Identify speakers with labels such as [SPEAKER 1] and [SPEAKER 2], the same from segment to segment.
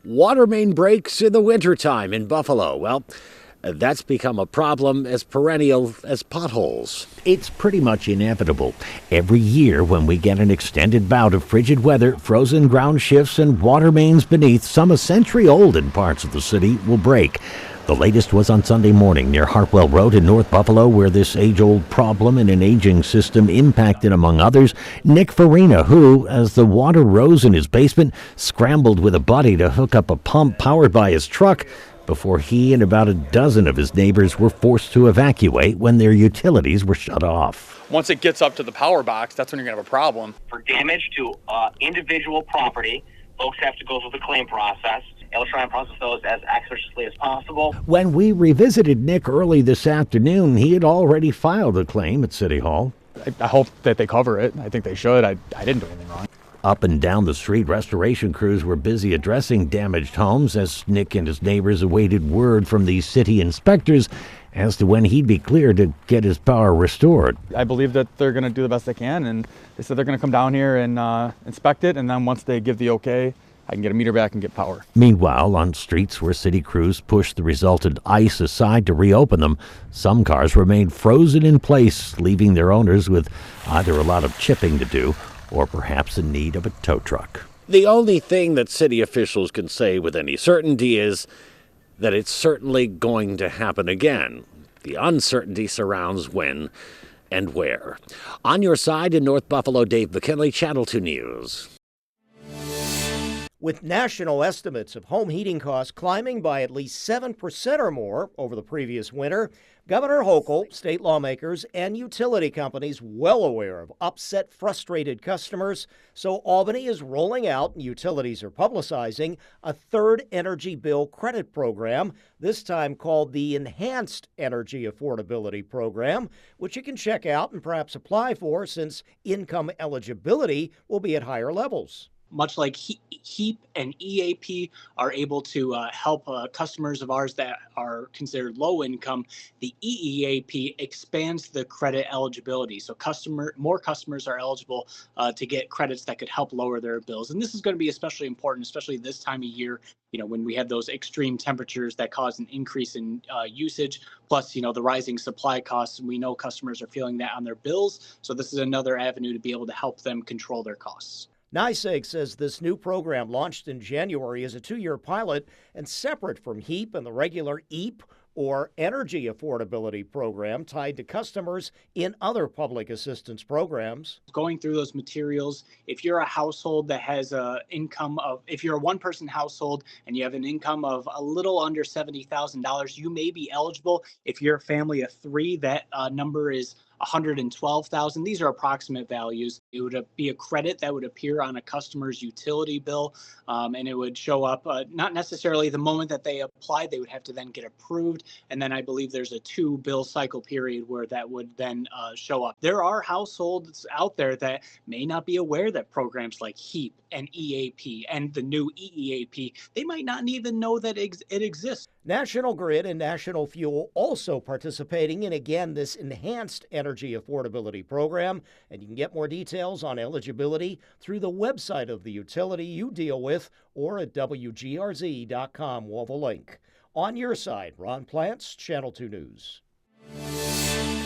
[SPEAKER 1] Water main breaks in the wintertime in Buffalo. Well, that's become a problem as perennial as potholes. It's pretty much inevitable. Every year when we get an extended bout of frigid weather, frozen ground shifts and water mains beneath, some a century old in parts of the city, will break. The latest was on Sunday morning near Hartwell Road in North Buffalo, where this age-old problem in an aging system impacted, among others, Nick Farina, who, as the water rose in his basement, scrambled with a buddy to hook up a pump powered by his truck before he and about a dozen of his neighbors were forced to evacuate when their utilities were shut off.
[SPEAKER 2] Once it gets up to the power box, that's when you're going to have a problem.
[SPEAKER 3] For damage to individual property, folks have to go through the claim process. I'll try and process those as expeditiously as possible.
[SPEAKER 1] When we revisited Nick early this afternoon, he had already filed a claim at City Hall.
[SPEAKER 2] I hope that they cover it. I think they should. I didn't do anything wrong.
[SPEAKER 1] Up and down the street, restoration crews were busy addressing damaged homes as Nick and his neighbors awaited word from the city inspectors as to when he'd be cleared to get his power restored.
[SPEAKER 2] I believe that they're going to do the best they can, and they said they're going to come down here and inspect it, and then once they give the okay, I can get a meter back and get power. Meanwhile, on streets where city crews pushed the resultant ice aside to reopen them, some cars remained frozen in place, leaving their owners with either a lot of chipping to do or perhaps in need of a tow truck. The only thing that city officials can say with any certainty is that it's certainly going to happen again. The uncertainty surrounds when and where. On your side in North Buffalo, Dave McKinley, Channel 2 News.
[SPEAKER 4] With national estimates of home heating costs climbing by at least 7% or more over the previous winter, Governor Hochul, state lawmakers, and utility companies well aware of upset, frustrated customers. So Albany is rolling out, and utilities are publicizing, a third energy bill credit program, this time called the Enhanced Energy Affordability Program, which you can check out and perhaps apply for since income eligibility will be at higher levels.
[SPEAKER 5] Much like HEAP and EAP are able to help customers of ours that are considered low income, the EEAP expands the credit eligibility. So more customers are eligible to get credits that could help lower their bills. And this is going to be especially important, especially this time of year, when we have those extreme temperatures that cause an increase in usage, plus, the rising supply costs. We know customers are feeling that on their bills. So this is another avenue to be able to help them control their costs.
[SPEAKER 4] NYSEG says this new program launched in January is a 2-year pilot and separate from HEAP and the regular EAP or Energy Affordability Program tied to customers in other public assistance programs.
[SPEAKER 5] Going through those materials, if you're a household that has if you're a one-person household and you have an income of a little under $70,000, you may be eligible. If you're a family of 3, that number is $112,000. These are approximate values. It would be a credit that would appear on a customer's utility bill, and it would show up not necessarily the moment that they applied. They would have to then get approved, and then I believe there's a 2 bill cycle period where that would then show up. There are households out there that may not be aware that programs like HEAP and EAP and the new EEAP, they might not even know that it exists.
[SPEAKER 4] National Grid and National Fuel also participating in, again, this Enhanced Energy Affordability Program. And you can get more details on eligibility through the website of the utility you deal with or at WGRZ.com. We'll have a link. On your side, Ron Plants, Channel 2 News.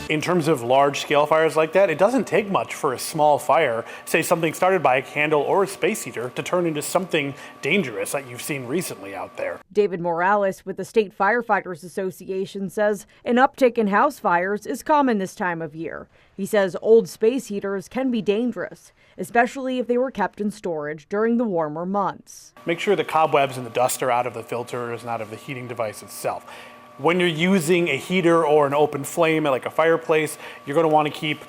[SPEAKER 6] In terms of large-scale fires like that, it doesn't take much for a small fire, say something started by a candle or a space heater, to turn into something dangerous that you've seen recently out there.
[SPEAKER 7] David Morales with the State Firefighters Association says an uptick in house fires is common this time of year. He says old space heaters can be dangerous, especially if they were kept in storage during the warmer months.
[SPEAKER 6] Make sure the cobwebs and the dust are out of the filters and out of the heating device itself. When you're using a heater or an open flame like a fireplace, you're going to want to keep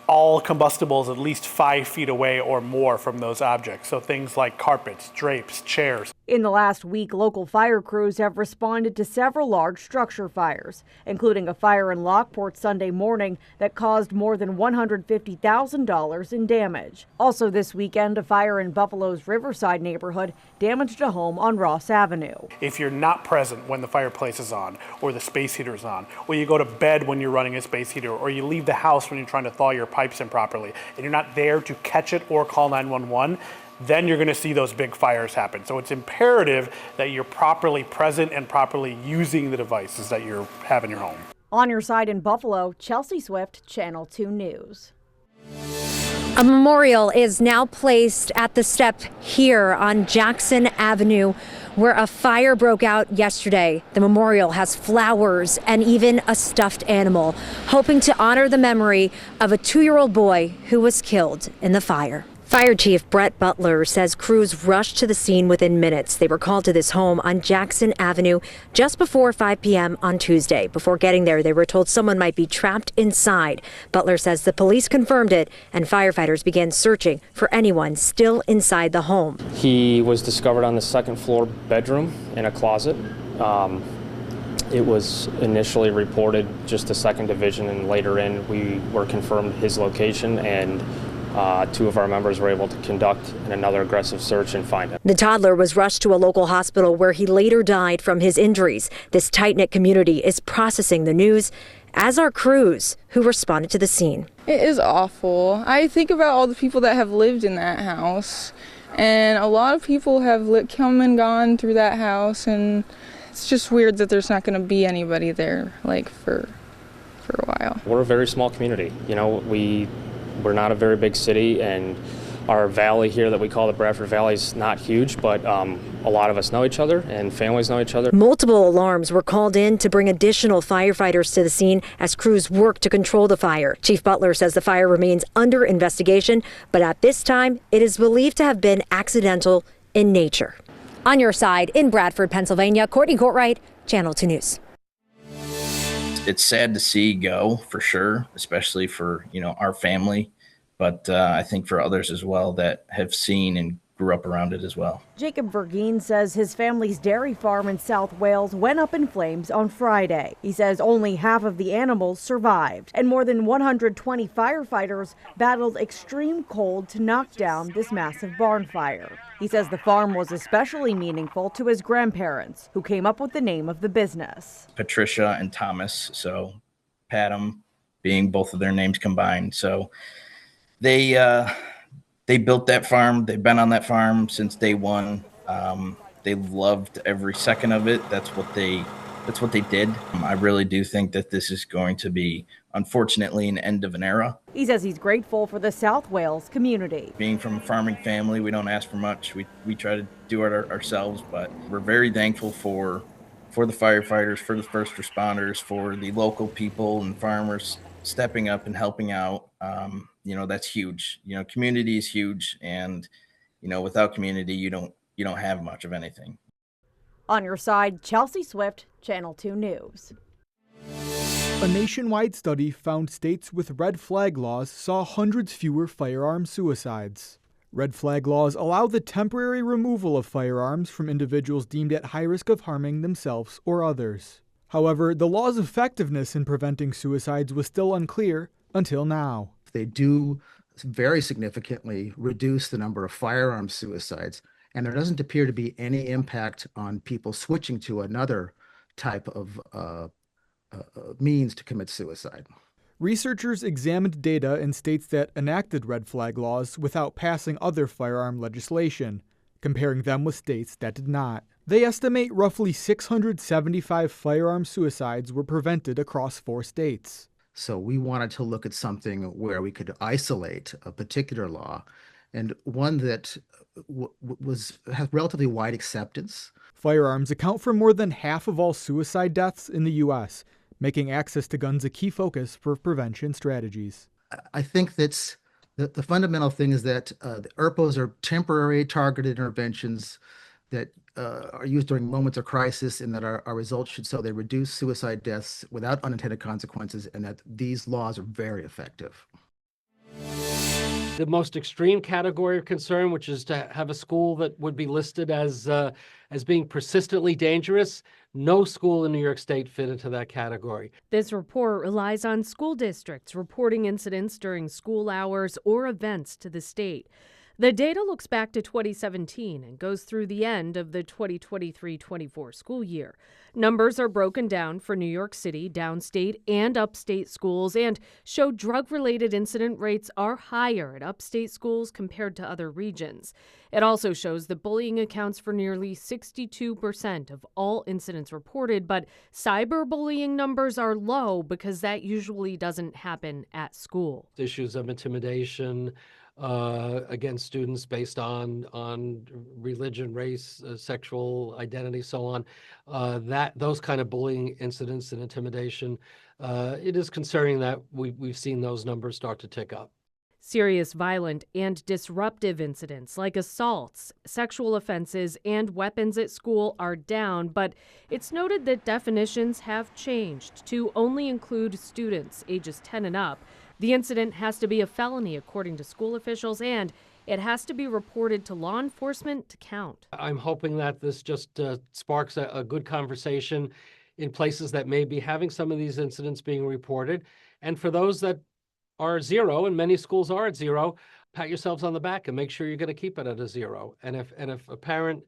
[SPEAKER 6] all combustibles at least 5 feet away or more from those objects. So things like carpets, drapes, chairs.
[SPEAKER 7] In the last week, local fire crews have responded to several large structure fires, including a fire in Lockport Sunday morning that caused more than $150,000 in damage. Also this weekend, a fire in Buffalo's Riverside neighborhood damaged a home on Ross Avenue.
[SPEAKER 6] If you're not present when the fireplace is on, or the space heater is on, or you go to bed when you're running a space heater, or you leave the house when you're trying to thaw your pipes in properly, and you're not there to catch it or call 911, then you're going to see those big fires happen. So it's imperative that you're properly present and properly using the devices that you have in your home.
[SPEAKER 7] On your side in Buffalo, Chelsea Swift, Channel 2 News.
[SPEAKER 8] A memorial is now placed at the step here on Jackson Avenue, where a fire broke out yesterday. The memorial has flowers and even a stuffed animal, hoping to honor the memory of a 2-year-old boy who was killed in the fire. Fire Chief Brett Butler says crews rushed to the scene within minutes. They were called to this home on Jackson Avenue just before 5 p.m. on Tuesday. Before getting there, they were told someone might be trapped inside. Butler says the police confirmed it, and firefighters began searching for anyone still inside the home.
[SPEAKER 9] He was discovered on the second floor bedroom in a closet. It was initially reported just to 2nd Division, and later in we were confirmed his location, and 2 of our members were able to conduct another aggressive search and find him.
[SPEAKER 8] The toddler was rushed to a local hospital where he later died from his injuries. This tight-knit community is processing the news, as are crews who responded to the scene.
[SPEAKER 10] It is awful. I think about all the people that have lived in that house, and a lot of people have come and gone through that house, and it's just weird that there's not going to be anybody there for a while.
[SPEAKER 9] We're a very small community. You know, we're not a very big city, and our valley here that we call the Bradford Valley is not huge, but a lot of us know each other and families know each other.
[SPEAKER 8] Multiple alarms were called in to bring additional firefighters to the scene as crews worked to control the fire. Chief Butler says the fire remains under investigation, but at this time, it is believed to have been accidental in nature. On your side in Bradford, Pennsylvania, Courtney Courtwright, Channel 2 News.
[SPEAKER 11] It's sad to see go, for sure, especially for, our family, but I think for others as well that have seen and grew up around it as well.
[SPEAKER 7] Jacob Vergeen says his family's dairy farm in South Wales went up in flames on Friday. He says only half of the animals survived, and more than 120 firefighters battled extreme cold to knock down this massive barn fire. He says the farm was especially meaningful to his grandparents, who came up with the name of the business.
[SPEAKER 11] Patricia and Thomas, so Patum being both of their names combined. So they built that farm. They've been on that farm since day one. They loved every second of it. That's what they did. I really do think that this is going to be, unfortunately, an end of an era.
[SPEAKER 7] He says he's grateful for the South Wales community.
[SPEAKER 11] Being from a farming family, we don't ask for much. We try to do it ourselves, but we're very thankful for the firefighters, for the first responders, for the local people and farmers stepping up and helping out. That's huge. Community is huge, and without community, you don't have much of anything.
[SPEAKER 7] On your side, Chelsea Swift, Channel 2 News.
[SPEAKER 12] A nationwide study found states with red flag laws saw hundreds fewer firearm suicides. Red flag laws allow the temporary removal of firearms from individuals deemed at high risk of harming themselves or others. However, the law's effectiveness in preventing suicides was still unclear until now.
[SPEAKER 13] They do very significantly reduce the number of firearm suicides, and there doesn't appear to be any impact on people switching to another type of means to commit suicide.
[SPEAKER 12] Researchers examined data in states that enacted red flag laws without passing other firearm legislation, comparing them with states that did not. They estimate roughly 675 firearm suicides were prevented across 4 states.
[SPEAKER 13] So we wanted to look at something where we could isolate a particular law, and one that has relatively wide acceptance.
[SPEAKER 12] Firearms account for more than half of all suicide deaths in the U.S., making access to guns a key focus for prevention strategies.
[SPEAKER 13] I think that's the fundamental thing is that the ERPOs are temporary targeted interventions that are used during moments of crisis, and that our results should show they reduce suicide deaths without unintended consequences, and that these laws are very effective.
[SPEAKER 14] The most extreme category of concern, which is to have a school that would be listed as being persistently dangerous, no school in New York State fit into that category.
[SPEAKER 15] This report relies on school districts reporting incidents during school hours or events to the state. The data looks back to 2017 and goes through the end of the 2023-24 school year. Numbers are broken down for New York City, downstate, and upstate schools and show drug-related incident rates are higher at upstate schools compared to other regions. It also shows that bullying accounts for nearly 62% of all incidents reported, but cyberbullying numbers are low because that usually doesn't happen at school.
[SPEAKER 14] Issues of intimidation against students based on religion, race, sexual identity, so on. Those kind of bullying incidents and intimidation, it is concerning that we've seen those numbers start to tick up.
[SPEAKER 15] Serious violent and disruptive incidents like assaults, sexual offenses, and weapons at school are down, but it's noted that definitions have changed to only include students ages 10 and up. The incident has to be a felony, according to school officials, and it has to be reported to law enforcement to count.
[SPEAKER 14] I'm hoping that this just sparks a good conversation in places that may be having some of these incidents being reported. And for those that are zero, and many schools are at zero, pat yourselves on the back and make sure you're going to keep it at a zero. And if a parent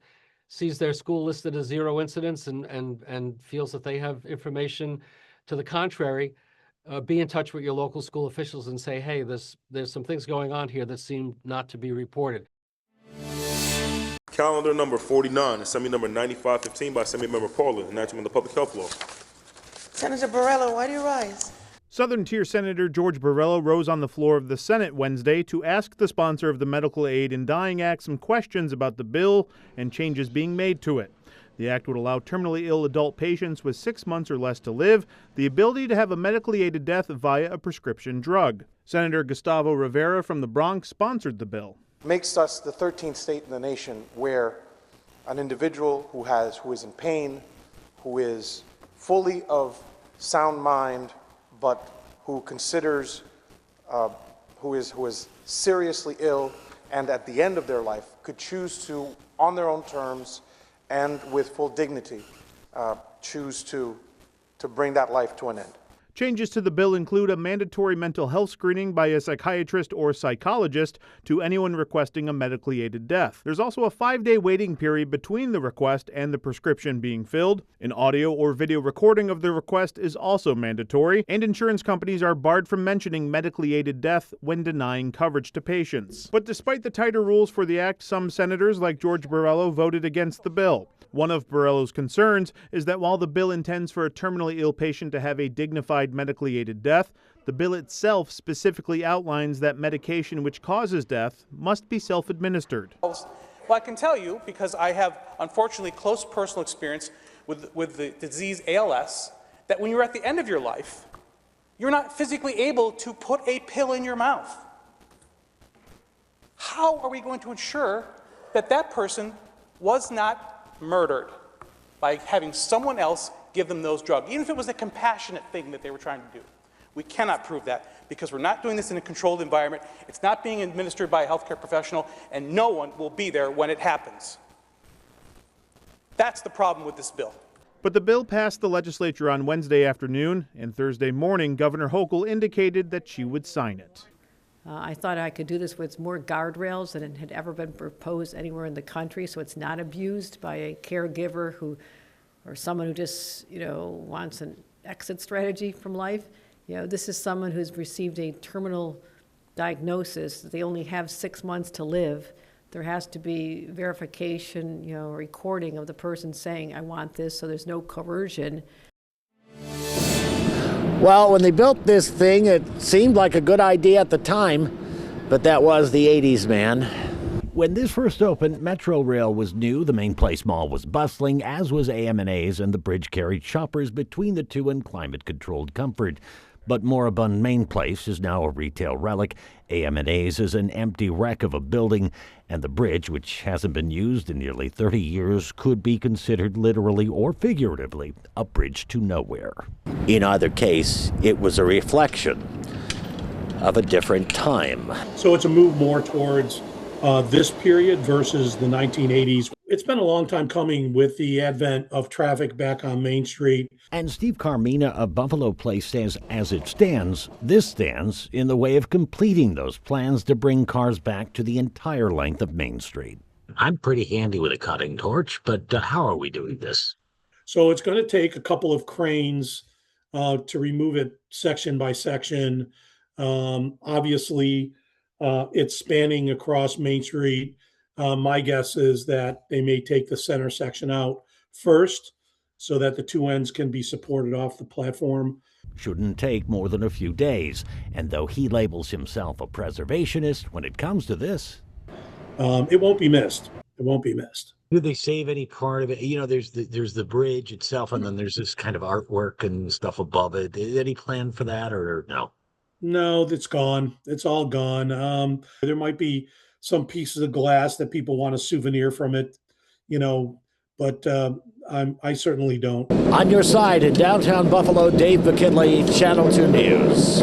[SPEAKER 14] sees their school listed as zero incidents and feels that they have information to the contrary, be in touch with your local school officials and say, hey, there's some things going on here that seem not to be reported.
[SPEAKER 16] Calendar number 49, Assembly number 9515 by Assembly Member Paula, enacting on the public health law.
[SPEAKER 17] Senator Borrello, why do you rise?
[SPEAKER 18] Southern Tier Senator George Borrello rose on the floor of the Senate Wednesday to ask the sponsor of the Medical Aid in Dying Act some questions about the bill and changes being made to it. The act would allow terminally ill adult patients with 6 months or less to live the ability to have a medically aided death via a prescription drug. Senator Gustavo Rivera from the Bronx sponsored the bill.
[SPEAKER 19] Makes us the 13th state in the nation where an individual who is in pain, who is fully of sound mind, but who considers, who is seriously ill, and at the end of their life could choose to, on their own terms and with full dignity, choose to bring that life to an end.
[SPEAKER 18] Changes to the bill include a mandatory mental health screening by a psychiatrist or psychologist to anyone requesting a medically aided death. There's also a 5-day waiting period between the request and the prescription being filled. An audio or video recording of the request is also mandatory, and insurance companies are barred from mentioning medically aided death when denying coverage to patients. But despite the tighter rules for the act, some senators, like George Borrello, voted against the bill. One of Borrello's concerns is that while the bill intends for a terminally ill patient to have a dignified medically aided death, the bill itself specifically outlines that medication which causes death must be self-administered.
[SPEAKER 20] Well, I can tell you, because I have unfortunately close personal experience with the disease ALS, that when you're at the end of your life, you're not physically able to put a pill in your mouth. How are we going to ensure that that person was not murdered by having someone else give them those drugs, even if it was a compassionate thing that they were trying to do? We cannot prove that because we're not doing this in a controlled environment. It's not being administered by a healthcare professional, and no one will be there when it happens. That's the problem with this bill.
[SPEAKER 18] But the bill passed the legislature on Wednesday afternoon, and Thursday morning, Governor Hochul indicated that she would sign it.
[SPEAKER 21] I thought I could do this with more guardrails than had ever been proposed anywhere in the country, so it's not abused by a caregiver or someone who just, wants an exit strategy from life. This is someone who's received a terminal diagnosis. They only have 6 months to live. There has to be verification, recording of the person saying, I want this, so there's no coercion.
[SPEAKER 1] Well, when they built this thing, it seemed like a good idea at the time, but that was the 80s, man. When this first opened, Metro Rail was new, the Main Place Mall was bustling, as was AM&A's, and the bridge carried shoppers between the two in climate-controlled comfort. But moribund Main Place is now a retail relic. AM&A's is an empty wreck of a building, and the bridge, which hasn't been used in nearly 30 years, could be considered literally or figuratively a bridge to nowhere. In either case, it was a reflection of a different time.
[SPEAKER 22] So it's a move more towards this period versus the 1980s.
[SPEAKER 3] It's been a long time coming with the advent of traffic back on Main Street.
[SPEAKER 1] And Steve Carmina of Buffalo Place says, as it stands, this stands in the way of completing those plans to bring cars back to the entire length of Main Street. I'm pretty handy with a cutting torch, but how are we doing this?
[SPEAKER 3] So it's going to take a couple of cranes to remove it section by section. Obviously, it's spanning across Main Street. My guess is that they may take the center section out first so that the two ends can be supported off the platform.
[SPEAKER 1] Shouldn't take more than a few days. And though he labels himself a preservationist, when it comes to this,
[SPEAKER 3] it won't be missed. It won't be missed.
[SPEAKER 1] Do they save any part of it? You know, there's the bridge itself, and then there's this kind of artwork and stuff above it. Any plan for that, or no?
[SPEAKER 3] No, it's gone. It's all gone. There might be some pieces of glass that people want a souvenir from it, but I certainly don't.
[SPEAKER 1] On your side in downtown Buffalo, Dave McKinley, Channel 2 News.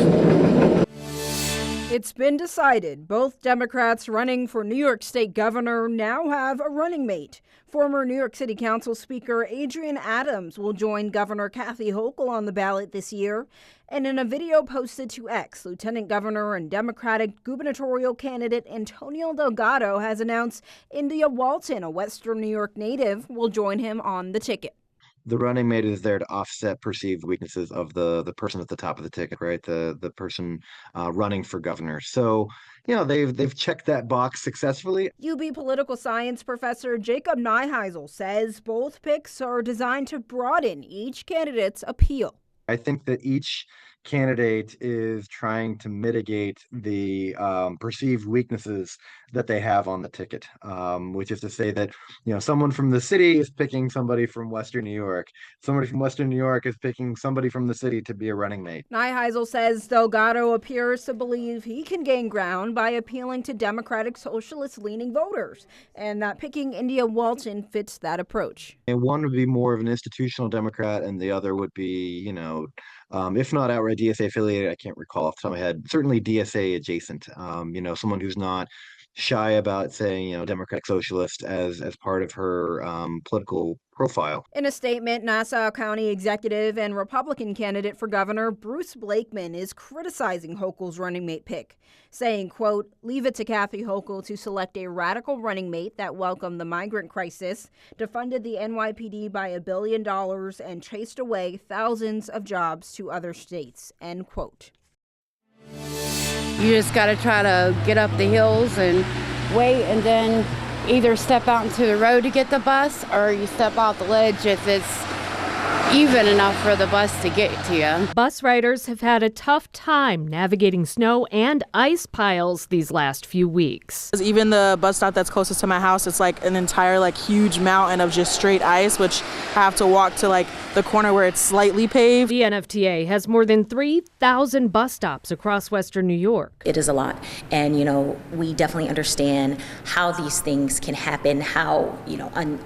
[SPEAKER 22] It's been decided both Democrats running for New York State governor now have a running mate. Former New York City Council Speaker Adrienne Adams will join Governor Kathy Hochul on the ballot this year. And in a video posted to X, Lieutenant Governor and Democratic gubernatorial candidate Antonio Delgado has announced India Walton, a Western New York native, will join him on the ticket.
[SPEAKER 23] The running mate is there to offset perceived weaknesses of the person at the top of the ticket, right? The person running for governor. So, they've checked that box successfully.
[SPEAKER 22] UB political science professor Jacob Neuheisel says both picks are designed to broaden each candidate's appeal.
[SPEAKER 23] I think that each candidate is trying to mitigate the perceived weaknesses that they have on the ticket, which is to say that, someone from the city is picking somebody from Western New York. Somebody from Western New York is picking somebody from the city to be a running mate.
[SPEAKER 22] Neuheisel says Delgado appears to believe he can gain ground by appealing to Democratic socialist-leaning voters, and that picking India Walton fits that approach.
[SPEAKER 23] And one would be more of an institutional Democrat, and the other would be, if not outright DSA affiliated, I can't recall off the top of my head, certainly DSA adjacent, someone who's not shy about saying, Democratic Socialist as part of her political profile.
[SPEAKER 22] In a statement, Nassau County executive and Republican candidate for governor Bruce Blakeman is criticizing Hochul's running mate pick, saying, quote, "Leave it to Kathy Hochul to select a radical running mate that welcomed the migrant crisis, defunded the NYPD by $1 billion, and chased away thousands of jobs to other states," end quote.
[SPEAKER 24] You just got to try to get up the hills and wait, and then either step out into the road to get the bus, or you step off the ledge if it's even enough for the bus to get to you.
[SPEAKER 15] Bus riders have had a tough time navigating snow and ice piles these last few weeks.
[SPEAKER 25] Even the bus stop that's closest to my house, it's like an entire huge mountain of just straight ice, which I have to walk to the corner where it's slightly paved.
[SPEAKER 15] The NFTA has more than 3,000 bus stops across Western New York.
[SPEAKER 26] It is a lot. And, we definitely understand how these things can happen, how,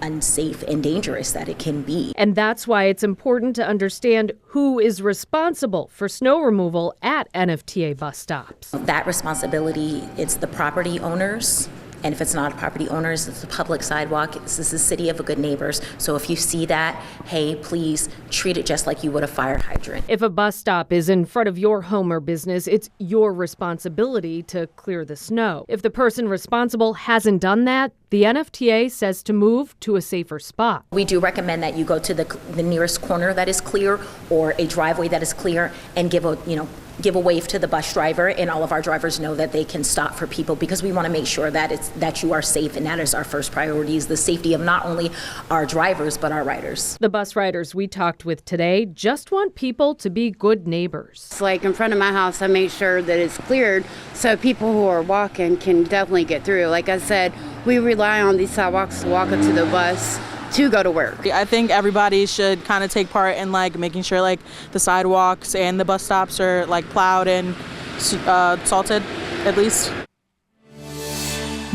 [SPEAKER 26] unsafe and dangerous that it can be.
[SPEAKER 15] And that's why it's important to understand who is responsible for snow removal at NFTA bus stops.
[SPEAKER 26] That responsibility, it's the property owners. And if it's not property owners, it's the public sidewalk. This is the city of good neighbors. So if you see that, hey, please treat it just like you would a fire hydrant.
[SPEAKER 15] If a bus stop is in front of your home or business, it's your responsibility to clear the snow. If the person responsible hasn't done that, the NFTA says to move to a safer spot.
[SPEAKER 26] We do recommend that you go to the nearest corner that is clear, or a driveway that is clear, and give a wave to the bus driver, and all of our drivers know that they can stop for people, because we want to make sure that you are safe, and that is our first priority, is the safety of not only our drivers but our riders.
[SPEAKER 15] The bus riders we talked with today just want people to be good neighbors.
[SPEAKER 24] It's like in front of my house, I make sure that it's cleared so people who are walking can definitely get through. Like I said, we rely on these sidewalks to walk up to the bus to go to work.
[SPEAKER 25] I think everybody should kind of take part in making sure the sidewalks and the bus stops are plowed and salted at least.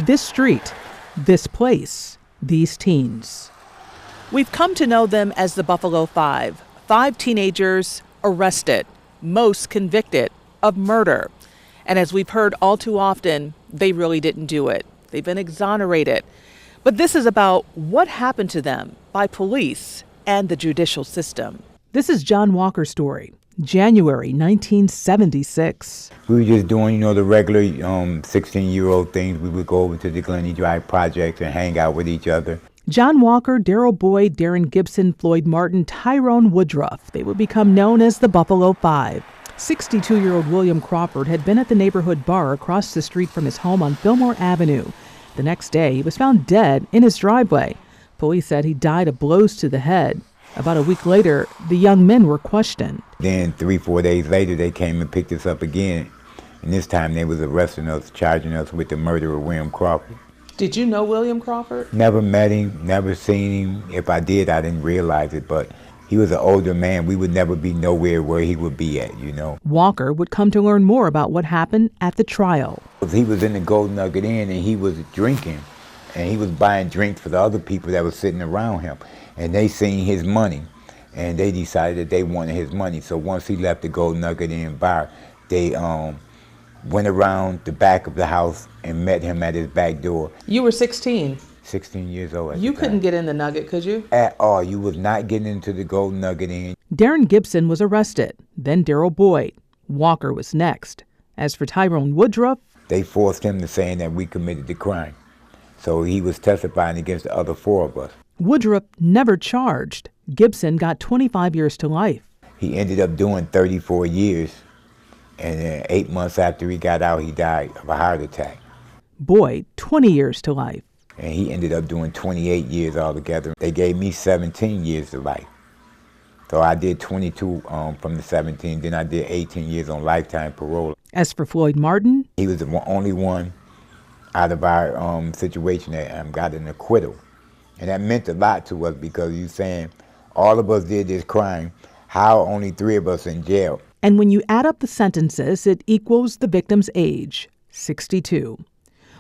[SPEAKER 27] This street, this place, these teens. We've come to know them as the Buffalo Five. 5 teenagers arrested, most convicted of murder. And as we've heard all too often, they really didn't do it. They've been exonerated. But this is about what happened to them by police and the judicial system. This is John Walker's story, January 1976.
[SPEAKER 2] We were just doing, the regular 16-year-old things. We would go over to the Glenny Drive project and hang out with each other.
[SPEAKER 27] John Walker, Daryl Boyd, Darren Gibson, Floyd Martin, Tyrone Woodruff. They would become known as the Buffalo Five. 62-year-old William Crawford had been at the neighborhood bar across the street from his home on Fillmore Avenue. The next day, he was found dead in his driveway. Police said he died of blows to the head. About a week later, the young men were questioned.
[SPEAKER 2] Then 3-4 days later, they came and picked us up again. And this time they was arresting us, charging us with the murder of William Crawford.
[SPEAKER 27] Did you know William Crawford?
[SPEAKER 2] Never met him, never seen him. If I did, I didn't realize it, but he was an older man. We would never be nowhere where he would be at,
[SPEAKER 27] Walker would come to learn more about what happened at the trial.
[SPEAKER 2] He was in the Gold Nugget Inn and he was drinking. And he was buying drinks for the other people that were sitting around him. And they seen his money. And they decided that they wanted his money. So once he left the Gold Nugget Inn bar, they went around the back of the house and met him at his back door.
[SPEAKER 27] You were 16.
[SPEAKER 2] 16 years old.
[SPEAKER 27] You couldn't get in the Nugget, could you?
[SPEAKER 2] At all. You was not getting into the Gold Nugget Inn.
[SPEAKER 27] Darren Gibson was arrested, then Daryl Boyd. Walker was next. As for Tyrone Woodruff,
[SPEAKER 2] they forced him to saying that we committed the crime. So he was testifying against the other 4 of us.
[SPEAKER 27] Woodruff never charged. Gibson got 25 years to life.
[SPEAKER 2] He ended up doing 34 years. And 8 months after he got out, he died of a heart attack.
[SPEAKER 27] Boyd, 20 years to life.
[SPEAKER 2] And he ended up doing 28 years altogether. They gave me 17 years to life. So I did 22 from the 17, then I did 18 years on lifetime parole.
[SPEAKER 27] As for Floyd Martin,
[SPEAKER 2] he was the only one out of our situation that got an acquittal. And that meant a lot to us because you saying all of us did this crime, how only 3 of us in jail?
[SPEAKER 27] And when you add up the sentences, it equals the victim's age, 62.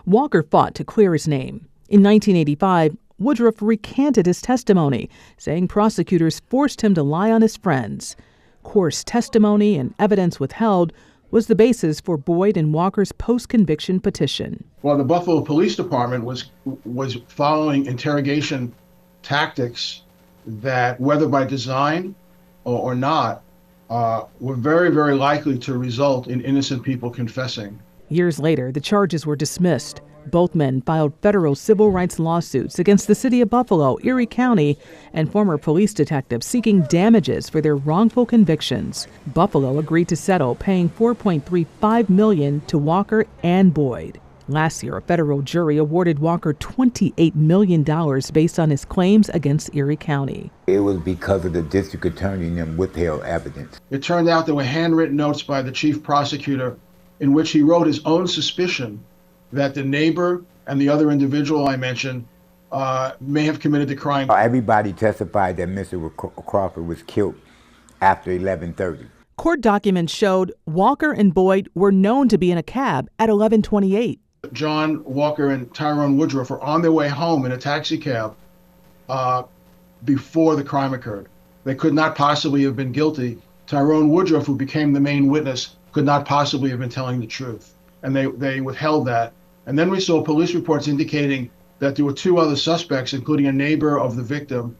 [SPEAKER 27] Walker fought to clear his name. In 1985, Woodruff recanted his testimony, saying prosecutors forced him to lie on his friends. Coarse testimony and evidence withheld was the basis for Boyd and Walker's post-conviction petition.
[SPEAKER 4] Well, the Buffalo Police Department was following interrogation tactics that, whether by design or not, were very, very likely to result in innocent people confessing.
[SPEAKER 27] Years later, the charges were dismissed. Both men filed federal civil rights lawsuits against the city of Buffalo, Erie County, and former police detectives seeking damages for their wrongful convictions. Buffalo agreed to settle, paying $4.35 million to Walker and Boyd. Last year, a federal jury awarded Walker $28 million based on his claims against Erie County.
[SPEAKER 2] It was because of the district attorney and them withheld evidence.
[SPEAKER 4] It turned out there were handwritten notes by the chief prosecutor in which he wrote his own suspicion that the neighbor and the other individual I mentioned may have committed the crime.
[SPEAKER 2] Everybody testified that Mr. Crawford was killed after 11:30.
[SPEAKER 27] Court documents showed Walker and Boyd were known to be in a cab at 11:28.
[SPEAKER 4] John Walker and Tyrone Woodruff were on their way home in a taxi cab before the crime occurred. They could not possibly have been guilty. Tyrone Woodruff, who became the main witness, could not possibly have been telling the truth. And they withheld that. And then we saw police reports indicating that there were 2 other suspects, including a neighbor of the victim,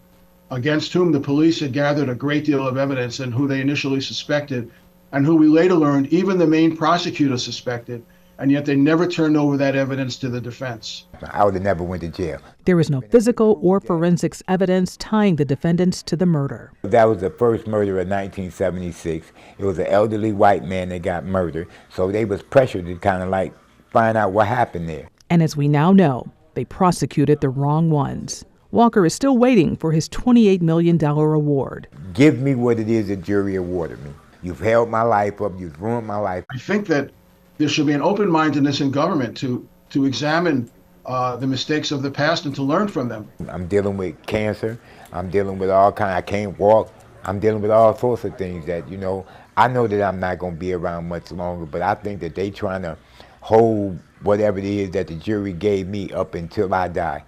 [SPEAKER 4] against whom the police had gathered a great deal of evidence and who they initially suspected, and who we later learned even the main prosecutor suspected, and yet they never turned over that evidence to the defense.
[SPEAKER 2] I would have never went to jail.
[SPEAKER 27] There was no physical or forensics evidence tying the defendants to the murder.
[SPEAKER 2] That was the first murder of 1976. It was an elderly white man that got murdered, so they was pressured to kind of like find out what happened there.
[SPEAKER 27] And as we now know, they prosecuted the wrong ones. Walker is still waiting for his $28 million award.
[SPEAKER 2] Give me what it is the jury awarded me. You've held my life up, you've ruined my life.
[SPEAKER 4] I think that there should be an open-mindedness in government to examine the mistakes of the past and to learn from them.
[SPEAKER 2] I'm dealing with cancer. I'm dealing with all kinds. I can't walk. I'm dealing with all sorts of things that, I know that I'm not going to be around much longer, but I think that they trying to hold whatever it is that the jury gave me up until I die.